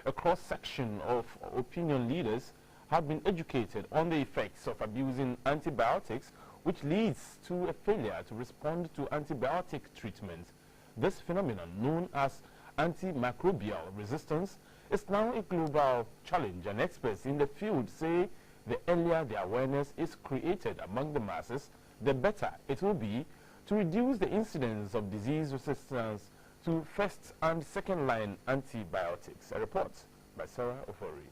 A cross-section of opinion leaders have been educated on the effects of abusing antibiotics, which leads to a failure to respond to antibiotic treatment. This phenomenon, known as antimicrobial resistance, is now a global challenge, and experts in the field say the earlier the awareness is created among the masses, the better it will be to reduce the incidence of disease resistance to first and second line antibiotics. A report by Sarah Ofori.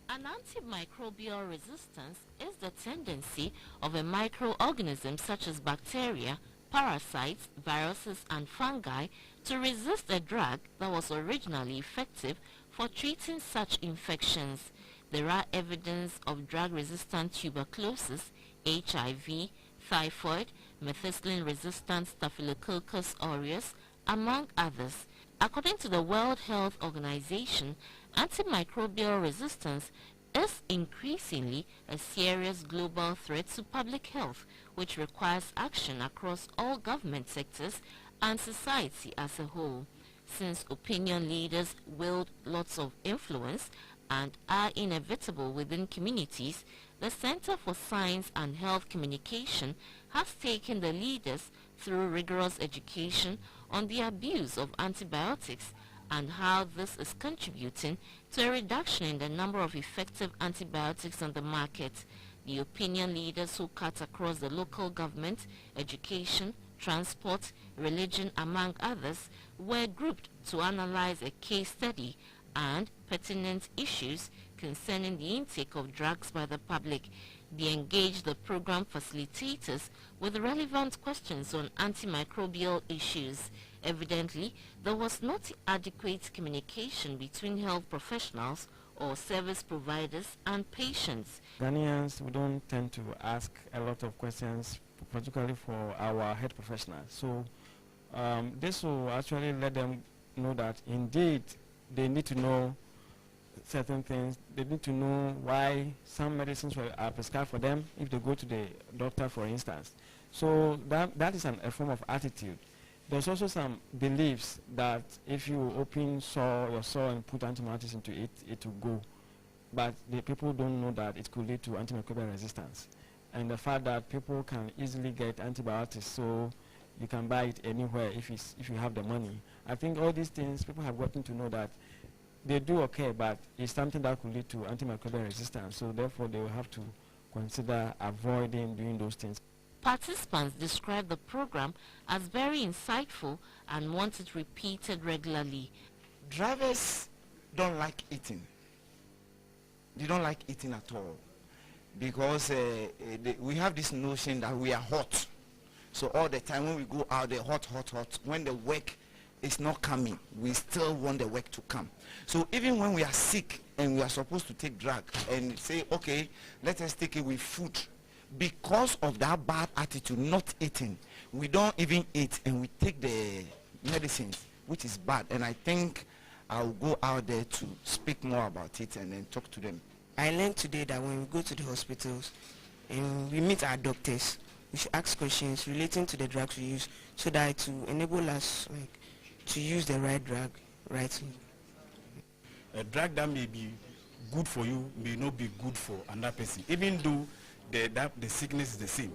An antimicrobial resistance is the tendency of a microorganism such as bacteria, parasites, viruses and fungi to resist a drug that was originally effective for treating such infections. There are evidence of drug-resistant tuberculosis, HIV, typhoid, methicillin-resistant Staphylococcus aureus, among others. According to the World Health Organization, antimicrobial resistance is increasingly a serious global threat to public health, which requires action across all government sectors and society as a whole. Since opinion leaders wield lots of influence and are inevitable within communities, the Center for Science and Health Communication has taken the leaders through rigorous education on the abuse of antibiotics and how this is contributing to a reduction in the number of effective antibiotics on the market. The opinion leaders who cut across the local government, education, transport, religion, among others, were grouped to analyze a case study and pertinent issues concerning the intake of drugs by the public. They engaged the program facilitators with relevant questions on antimicrobial issues. Evidently, there was not adequate communication between health professionals or service providers and patients. Ghanaians, we don't tend to ask a lot of questions, particularly for our health professionals. So this will actually let them know that indeed they need to know certain things. They need to know why some medicines are prescribed for them if they go to the doctor, for instance. So that is a form of attitude. There's also some beliefs that if you open your sore and put antibiotics into it, it will go. But the people don't know that it could lead to antimicrobial resistance. And the fact that people can easily get antibiotics, so you can buy it anywhere if you have the money. I think all these things, people have gotten to know that they do okay, but it's something that could lead to antimicrobial resistance. So therefore, they will have to consider avoiding doing those things. Participants described the program as very insightful and want it repeated regularly. Drivers don't like eating. They don't like eating at all because we have this notion that we are hot. So all the time when we go out there, hot. When the work is not coming, we still want the work to come. So even when we are sick and we are supposed to take drug and say, okay, let us take it with food, because of that bad attitude, not eating, we don't even eat and we take the medicines, which is bad. And I think I'll go out there to speak more about it and then talk to them. I learned today that when we go to the hospitals and we meet our doctors, we should ask questions relating to the drugs we use so that to enable us to use the right drug rightly. A drug that may be good for you may not be good for another person, even though the sickness is the same.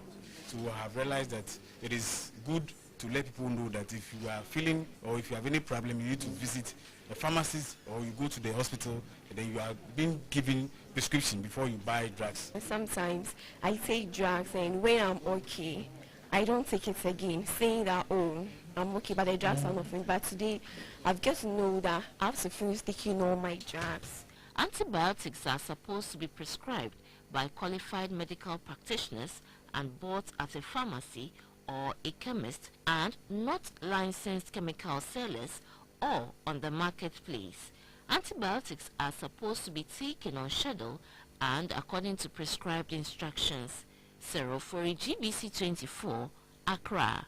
So we have realized that it is good to let people know that if you are feeling or if you have any problem, you need to visit a pharmacist or you go to the hospital and then you are being given prescription before you buy drugs. Sometimes I take drugs and when I'm okay, I don't take it again, saying that, oh, I'm okay, but the drugs are nothing. But today, I've got to know that I have to finish taking all my drugs. Antibiotics are supposed to be prescribed by qualified medical practitioners and bought at a pharmacy or a chemist and not licensed chemical sellers or on the marketplace. Antibiotics are supposed to be taken on schedule and according to prescribed instructions. Sarah Ofori, GBC 24, Accra.